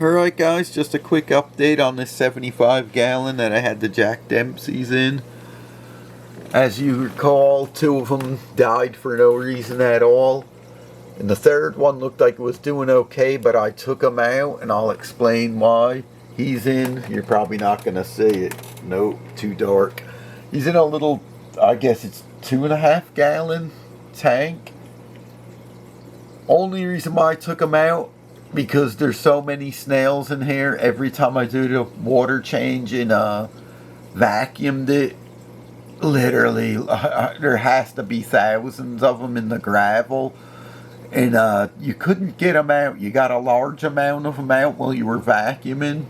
Alright guys, just a quick update on this 75 gallon that I had the Jack Dempsey's in. As you recall, 2 of them died for no reason at all. And the third one looked like it was doing okay, but I took him out and I'll explain why. He's in, you're probably not going to see it. Nope, too dark. He's in a little, I guess it's 2.5 gallon tank. Only reason why I took him out, because there's so many snails in here. Every time I do the water change and vacuumed it, literally there has to be thousands of them in the gravel, and you couldn't get them out. You got a large amount of them out while you were vacuuming,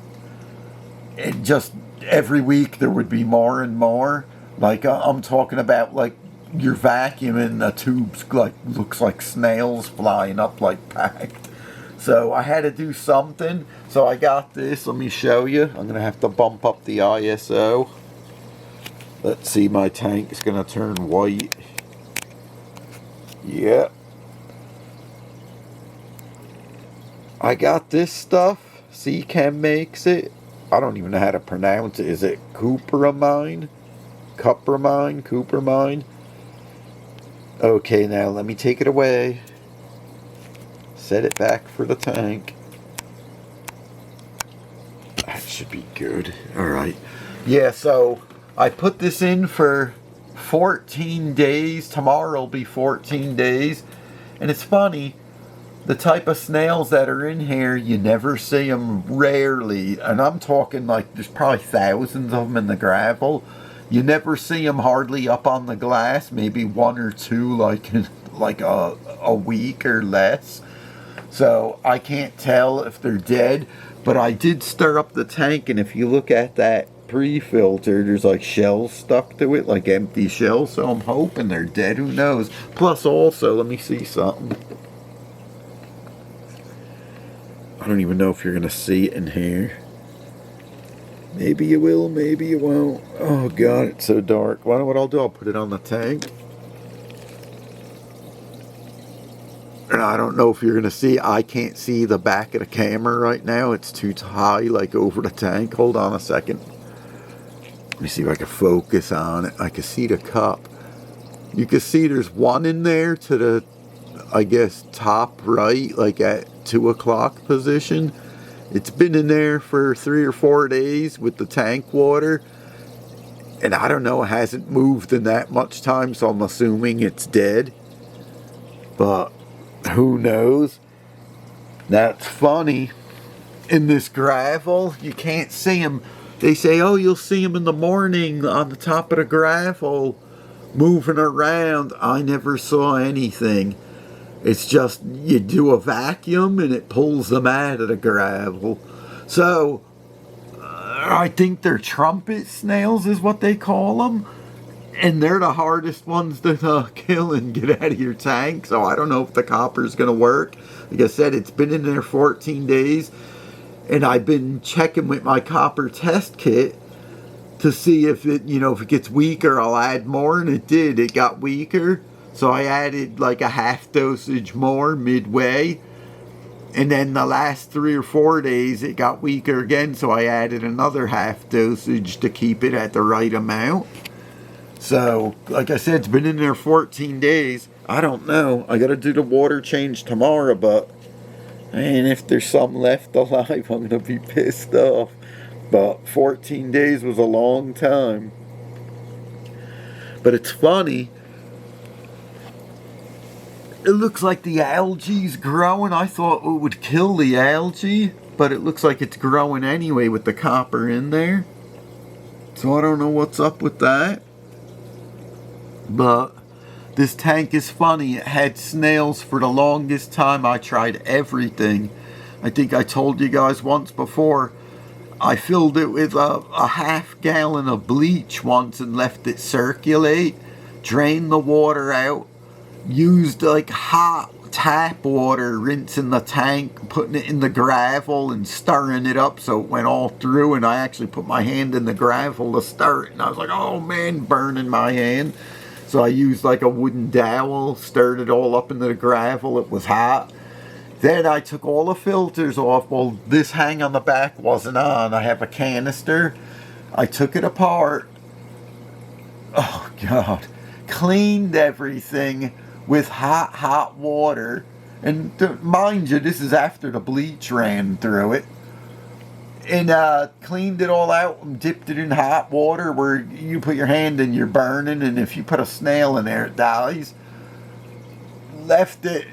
and just every week there would be more and more. Like I'm talking about, like, you're vacuuming, the tubes like looks like snails flying up like packed. So I had to do something. So I got this. Let me show you. I'm going to have to bump up the ISO. Let's see, my tank is going to turn white. Yep. I got this stuff. Seachem makes it. I don't even know how to pronounce it. Is it Cupramine? Cupramine? Okay, now let me take it away. Set it back for the tank. That should be good. Alright. Yeah, so I put this in for 14 days. Tomorrow will be 14 days. And it's funny, the type of snails that are in here, you never see them, rarely. And I'm talking like there's probably thousands of them in the gravel. You never see them hardly up on the glass. Maybe 1 or 2 like in like a week or less. So I can't tell if they're dead, but I did stir up the tank, and if you look at that pre-filter, there's like shells stuck to it, like empty shells, so I'm hoping they're dead. Who knows? Plus also, let me see something. I don't even know if you're going to see it in here. Maybe you will, maybe you won't. Oh god, it's so dark. What I'll do, I'll put it on the tank. And I don't know if you're going to see, I can't see the back of the camera right now. It's too high, like over the tank. Hold on a second. Let me see if I can focus on it. I can see the cup. You can see there's one in there to the, I guess, top right, like at 2 o'clock position. It's been in there for 3 or 4 days with the tank water. And I don't know, it hasn't moved in that much time, so I'm assuming it's dead. But who knows? That's funny. In this gravel, you can't see them. They say, oh, you'll see them in the morning on the top of the gravel moving around. I never saw anything. It's just you do a vacuum and it pulls them out of the gravel. So I think they're trumpet snails is what they call them. And they're the hardest ones to kill and get out of your tank. So I don't know if the copper's going to work. Like I said, it's been in there 14 days. And I've been checking with my copper test kit to see if it, if it gets weaker, I'll add more. And it did. It got weaker. So I added like a half dosage more midway. And then the last 3 or 4 days, it got weaker again. So I added another half dosage to keep it at the right amount. So, like I said, it's been in there 14 days. I don't know. I got to do the water change tomorrow, but man, if there's some left alive, I'm going to be pissed off. But 14 days was a long time. But it's funny. It looks like the algae's growing. I thought it would kill the algae, but it looks like it's growing anyway with the copper in there. So I don't know what's up with that. But this tank is funny. It had snails for the longest time. I tried everything. I think I told you guys once before. I filled it with a half gallon of bleach once and left it circulate. Drained the water out. Used like hot tap water, rinsing the tank, putting it in the gravel and stirring it up so it went all through. And I actually put my hand in the gravel to stir it. And I was like, oh man, burning my hand. So I used like a wooden dowel, stirred it all up into the gravel. It was hot. Then I took all the filters off. Well, this hang on the back wasn't on. I have a canister. I took it apart. Oh, God. Cleaned everything with hot water. And mind you, this is after the bleach ran through it. And cleaned it all out and dipped it in hot water where you put your hand and you're burning. And if you put a snail in there, it dies. Left it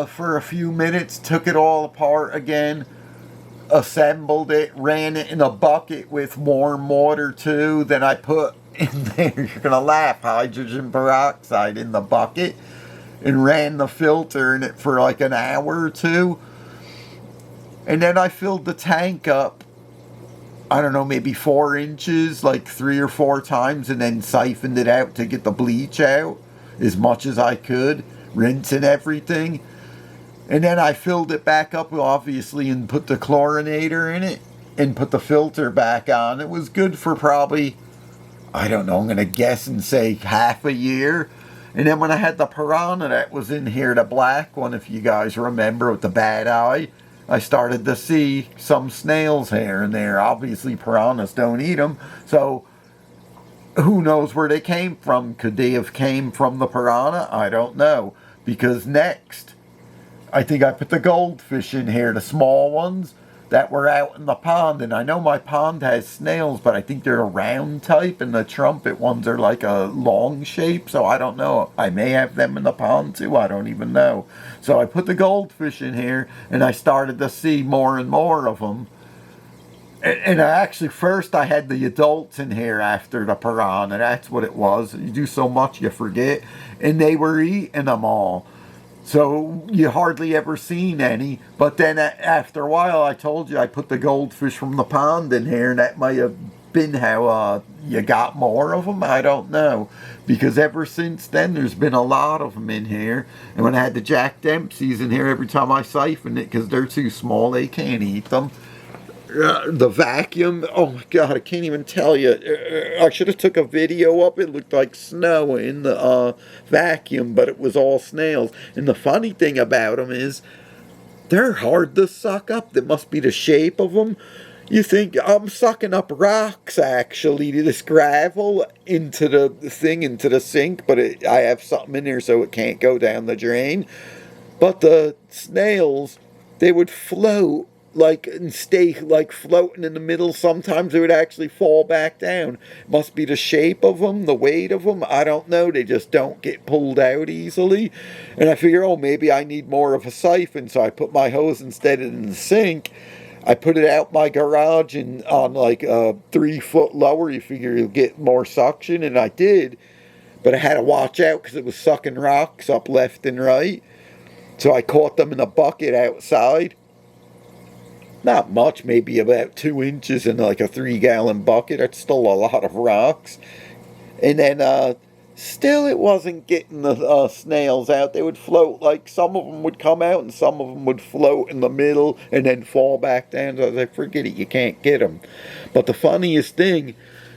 for a few minutes, took it all apart again, assembled it, ran it in a bucket with warm water too. Then I put in there, you're going to laugh, hydrogen peroxide in the bucket, and ran the filter in it for like an hour or two. And then I filled the tank up, I don't know, maybe 4 inches, like 3 or 4 times, and then siphoned it out to get the bleach out as much as I could, rinsing everything. And then I filled it back up, obviously, and put the chlorinator in it and put the filter back on. It was good for probably, I don't know, I'm going to guess and say half a year. And then when I had the piranha that was in here, the black one, if you guys remember, with the bad eye, I started to see some snails here and there. Obviously, piranhas don't eat them, so who knows where they came from? Could they have came from the piranha? I don't know. Because next, I think I put the goldfish in here, the small ones that were out in the pond. And I know my pond has snails, but I think they're a round type, and the trumpet ones are like a long shape. So I don't know. I may have them in the pond too. I don't even know. So I put the goldfish in here, and I started to see more and more of them. And I actually, first I had the adults in here after the piranha. That's what it was. You do so much, you forget. And they were eating them all. So you hardly ever seen any. But then after a while, I told you I put the goldfish from the pond in here. And that might have been how you got more of them. I don't know. Because ever since then, there's been a lot of them in here. And when I had the Jack Dempsey's in here, every time I siphon it, because they're too small, they can't eat them. The vacuum, oh my God, I can't even tell you. I should have took a video up. It looked like snow in the vacuum, but it was all snails. And the funny thing about them is they're hard to suck up. That must be the shape of them. You think, I'm sucking up rocks, actually, this gravel into the thing, into the sink, but I have something in there so it can't go down the drain. But the snails, they would float like and stay like floating in the middle. Sometimes they would actually fall back down. Must be the shape of them, the weight of them, I don't know. They just don't get pulled out easily. And I figure, oh, maybe I need more of a siphon, so I put my hose instead in the sink. I put it out my garage and on like 3 foot lower. You figure you'll get more suction, and I did, but I had to watch out because it was sucking rocks up left and right. So I caught them in a bucket outside. Not much, maybe about 2 inches in like a 3-gallon bucket. That's still a lot of rocks. And then still it wasn't getting the snails out. They would float, like some of them would come out and some of them would float in the middle and then fall back down. So I was like, forget it, you can't get them. But the funniest thing,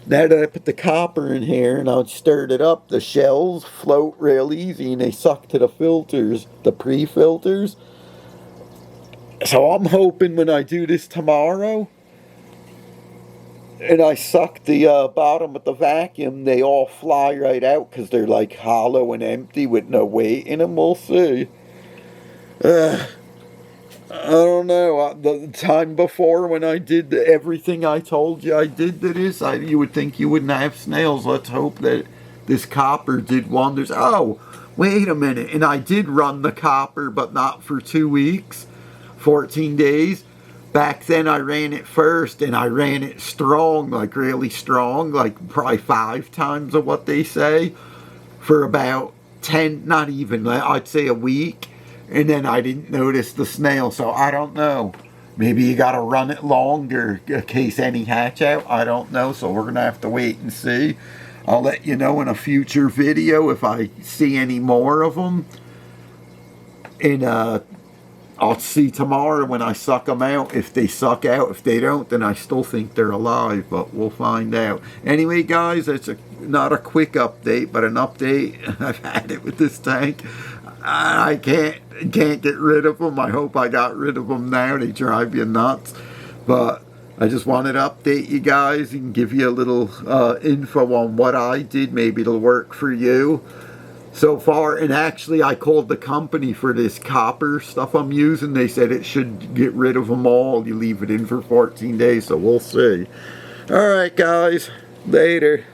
now that I put the copper in here and I stirred it up, the shells float real easy and they suck to the filters, the pre-filters. So I'm hoping when I do this tomorrow and I suck the bottom with the vacuum, they all fly right out because they're like hollow and empty with no weight in them. We'll see. I don't know. The time before when I did everything I told you I did to this, you would think you wouldn't have snails. Let's hope that this copper did wonders. Oh, wait a minute. And I did run the copper, but not for 2 weeks. 14 days. Back then I ran it first and I ran it strong, like really strong, like probably 5 times of what they say for about 10, not even, I'd say a week. And then I didn't notice the snail, so I don't know. Maybe you got to run it longer in case any hatch out. I don't know, so we're going to have to wait and see. I'll let you know in a future video if I see any more of them. And I'll see tomorrow when I suck them out if they suck out. If they don't, then I still think they're alive, but we'll find out. Anyway, guys, it's not a quick update, but an update. I've had it with this tank. I can't get rid of them. I hope I got rid of them now. They drive you nuts. But I just wanted to update you guys and give you a little info on what I did. Maybe it'll work for you so far. And actually, I called the company for this copper stuff I'm using. They said it should get rid of them all. You leave it in for 14 days, so we'll see. All right, guys. Later.